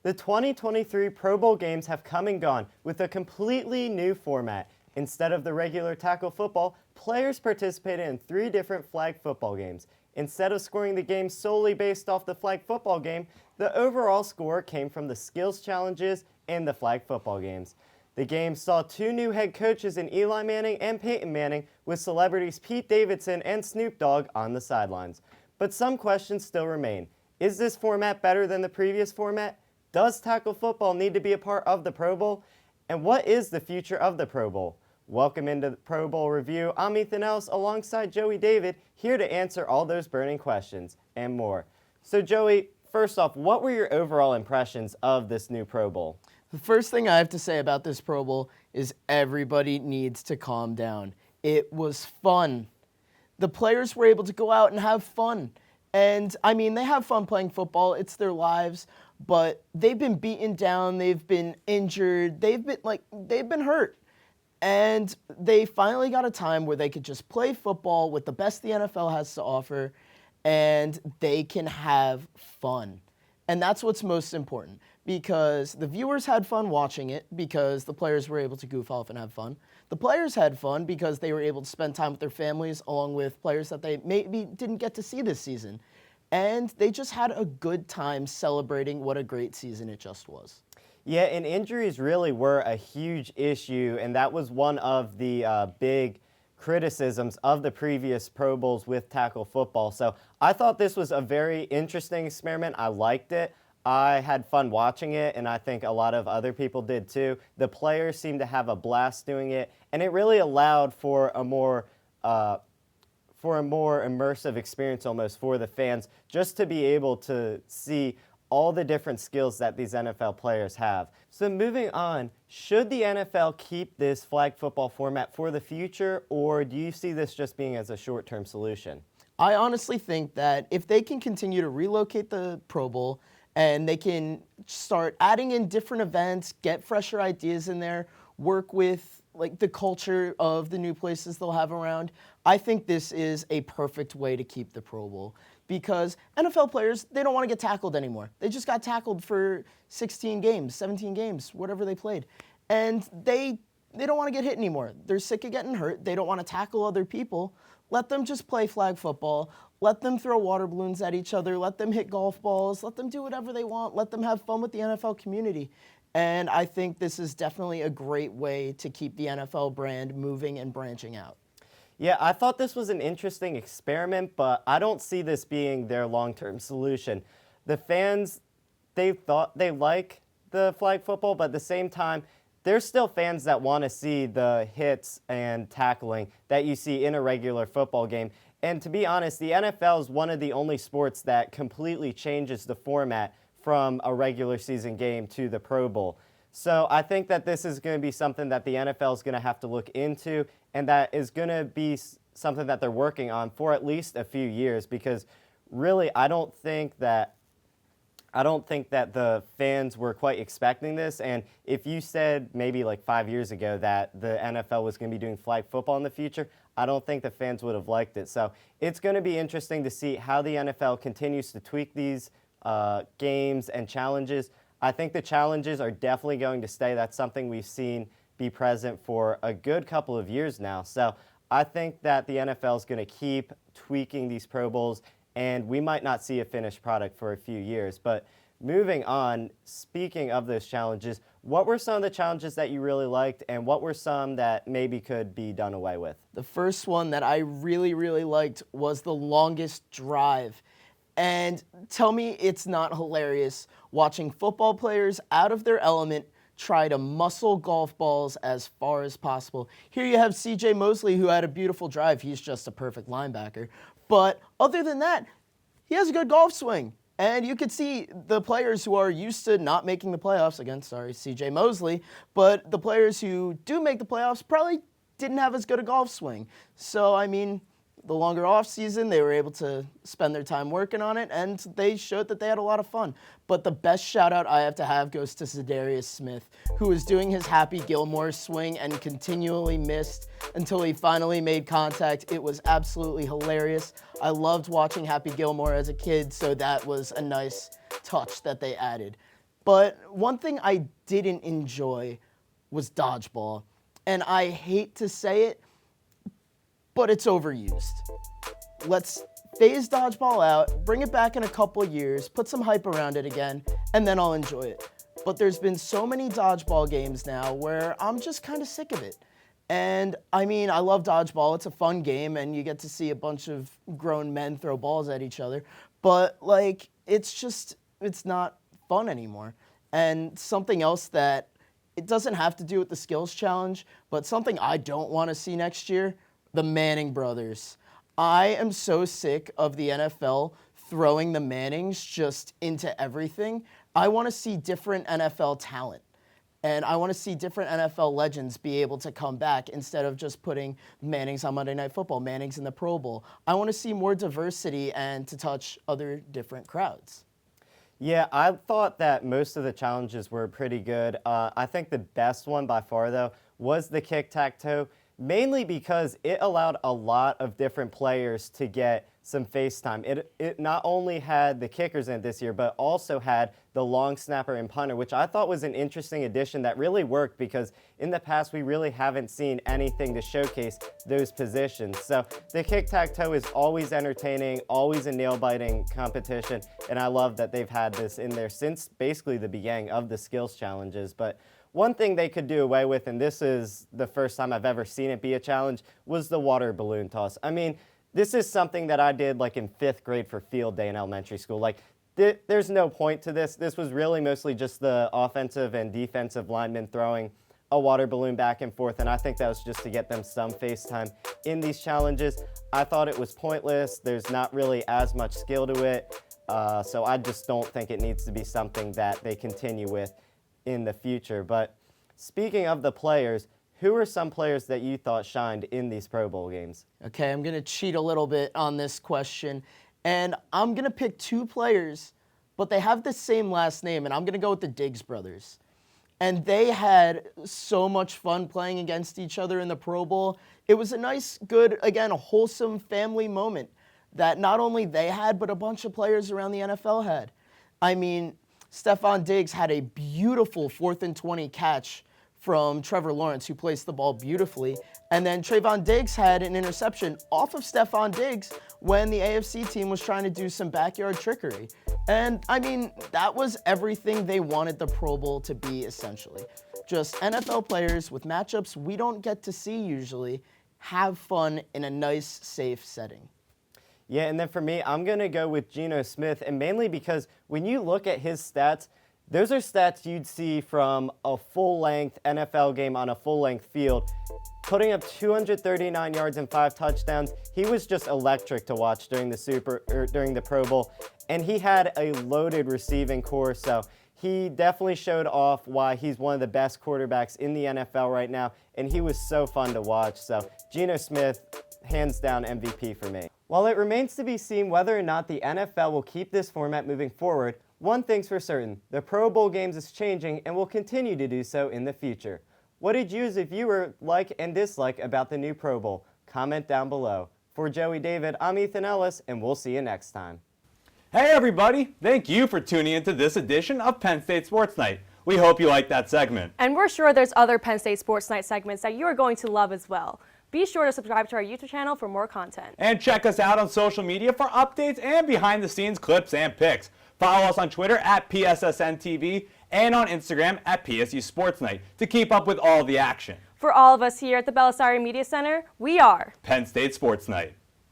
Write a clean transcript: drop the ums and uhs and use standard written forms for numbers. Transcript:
The 2023 Pro Bowl games have come and gone with a completely new format. Instead of the regular tackle football, players participated in 3 different flag football games. Instead of scoring the game solely based off the flag football game, the overall score came from the skills challenges and the flag football games. The game saw 2 new head coaches in Eli Manning and Peyton Manning, with celebrities Pete Davidson and Snoop Dogg on the sidelines. But some questions still remain. Is this format better than the previous format? Does tackle football need to be a part of the Pro Bowl? And what is the future of the Pro Bowl? Welcome into the Pro Bowl Review. I'm Ethan Ellis alongside Joey David, here to answer all those burning questions and more. So Joey, first off, what were your overall impressions of this new Pro Bowl? The first thing I have to say about this Pro Bowl is everybody needs to calm down. It was fun. The players were able to go out and have fun. And, I mean, they have fun playing football. It's their lives. But they've been beaten down. They've been injured. They've been hurt. And they finally got a time where they could just play football with the best the NFL has to offer, and they can have fun. And that's what's most important, because the viewers had fun watching it because the players were able to goof off and have fun. The players had fun because they were able to spend time with their families along with players that they maybe didn't get to see this season. And they just had a good time celebrating what a great season it just was. Yeah, and injuries really were a huge issue, and that was one of the big criticisms of the previous Pro Bowls with tackle football. So I thought this was a very interesting experiment. I liked it. I had fun watching it, and I think a lot of other people did too. The players seemed to have a blast doing it, and it really allowed for a more immersive experience almost for the fans, just to be able to see all the different skills that these NFL players have. So moving on, should the NFL keep this flag football format for the future, or do you see this just being as a short-term solution? I honestly think that if they can continue to relocate the Pro Bowl and they can start adding in different events, get fresher ideas in there, work with the culture of the new places they'll have around, I think this is a perfect way to keep the Pro Bowl. Because NFL players, they don't want to get tackled anymore. They just got tackled for 16 games, 17 games, whatever they played. And they don't want to get hit anymore. They're sick of getting hurt. They don't want to tackle other people. Let them just play flag football. Let them throw water balloons at each other. Let them hit golf balls. Let them do whatever they want. Let them have fun with the NFL community. And I think this is definitely a great way to keep the NFL brand moving and branching out. Yeah, I thought this was an interesting experiment, but I don't see this being their long-term solution. The fans, they like the flag football, but at the same time, there's still fans that want to see the hits and tackling that you see in a regular football game. And to be honest, the NFL is one of the only sports that completely changes the format from a regular season game to the Pro Bowl. So I think that this is going to be something that the NFL is going to have to look into, and that is going to be something that they're working on for at least a few years, because really I don't think that the fans were quite expecting this. And if you said maybe like 5 years ago that the NFL was going to be doing flag football in the future, I don't think the fans would have liked it. So it's going to be interesting to see how the NFL continues to tweak these games and challenges. I think the challenges are definitely going to stay. That's something we've seen be present for a good couple of years now. So I think that the NFL is going to keep tweaking these Pro Bowls, and we might not see a finished product for a few years. But moving on, speaking of those challenges, what were some of the challenges that you really liked, and what were some that maybe could be done away with? The first one that I really, really liked was the longest drive. And tell me it's not hilarious watching football players out of their element try to muscle golf balls as far as possible. Here you have C.J. Mosley, who had a beautiful drive. He's just a perfect linebacker. But other than that, he has a good golf swing. And you could see the players who are used to not making the playoffs, again, sorry, C.J. Mosley, but the players who do make the playoffs probably didn't have as good a golf swing. So, I mean, the longer off season, they were able to spend their time working on it, and they showed that they had a lot of fun. But the best shout out I have to have goes to Za'Darius Smith, who was doing his Happy Gilmore swing and continually missed until he finally made contact. It was absolutely hilarious. I loved watching Happy Gilmore as a kid, so that was a nice touch that they added. But one thing I didn't enjoy was dodgeball. And I hate to say it, but it's overused. Let's phase dodgeball out, bring it back in a couple years, put some hype around it again, and then I'll enjoy it. But there's been so many dodgeball games now where I'm just kind of sick of it. And I mean, I love dodgeball. It's a fun game, and you get to see a bunch of grown men throw balls at each other. But like, it's not fun anymore. And something else that it doesn't have to do with the skills challenge, but something I don't want to see next year, the Manning brothers. I am so sick of the NFL throwing the Mannings just into everything. I want to see different NFL talent. And I want to see different NFL legends be able to come back instead of just putting Mannings on Monday Night Football, Mannings in the Pro Bowl. I want to see more diversity and to touch other different crowds. Yeah, I thought that most of the challenges were pretty good. I think the best one by far, though, was the kick-tack-toe, mainly because it allowed a lot of different players to get some face time. It not only had the kickers in it this year, but also had the long snapper and punter, which I thought was an interesting addition that really worked because in the past we really haven't seen anything to showcase those positions. So the kick-tack-toe is always entertaining, always a nail-biting competition, and I love that they've had this in there since basically the beginning of the skills challenges. But one thing they could do away with, and this is the first time I've ever seen it be a challenge, was the water balloon toss. I mean, this is something that I did like in 5th grade for field day in elementary school. Like, there's no point to this. This was really mostly just the offensive and defensive linemen throwing a water balloon back and forth, and I think that was just to get them some face time in these challenges. I thought it was pointless. There's not really as much skill to it, so I just don't think it needs to be something that they continue with in the future. But speaking of the players, who are some players that you thought shined in these Pro Bowl games? Okay, I'm going to cheat a little bit on this question, and I'm going to pick 2 players, but they have the same last name, and I'm going to go with the Diggs brothers. And they had so much fun playing against each other in the Pro Bowl. It was a nice, good, again, a wholesome family moment that not only they had, but a bunch of players around the NFL had. I mean, Stephon Diggs had a beautiful 4th and 20 catch from Trevor Lawrence, who placed the ball beautifully. And then Trayvon Diggs had an interception off of Stephon Diggs when the AFC team was trying to do some backyard trickery. And I mean, that was everything they wanted the Pro Bowl to be, essentially. Just NFL players with matchups we don't get to see usually have fun in a nice, safe setting. Yeah, and then for me, I'm going to go with Geno Smith, and mainly because when you look at his stats, those are stats you'd see from a full-length NFL game on a full-length field. Putting up 239 yards and 5 touchdowns, he was just electric to watch during the Pro Bowl, and he had a loaded receiving core, so he definitely showed off why he's one of the best quarterbacks in the NFL right now, and he was so fun to watch. So Geno Smith, hands down MVP for me. While it remains to be seen whether or not the NFL will keep this format moving forward, one thing's for certain, the Pro Bowl games is changing and will continue to do so in the future. What did you as a viewer like and dislike about the new Pro Bowl? Comment down below. For Joey David, I'm Ethan Ellis, and we'll see you next time. Hey everybody, thank you for tuning into this edition of Penn State Sports Night. We hope you liked that segment. And we're sure there's other Penn State Sports Night segments that you are going to love as well. Be sure to subscribe to our YouTube channel for more content. And check us out on social media for updates and behind the scenes clips and pics. Follow us on Twitter at PSSN TV and on Instagram at PSU Sports Night to keep up with all the action. For all of us here at the Belisari Media Center, we are Penn State Sports Night.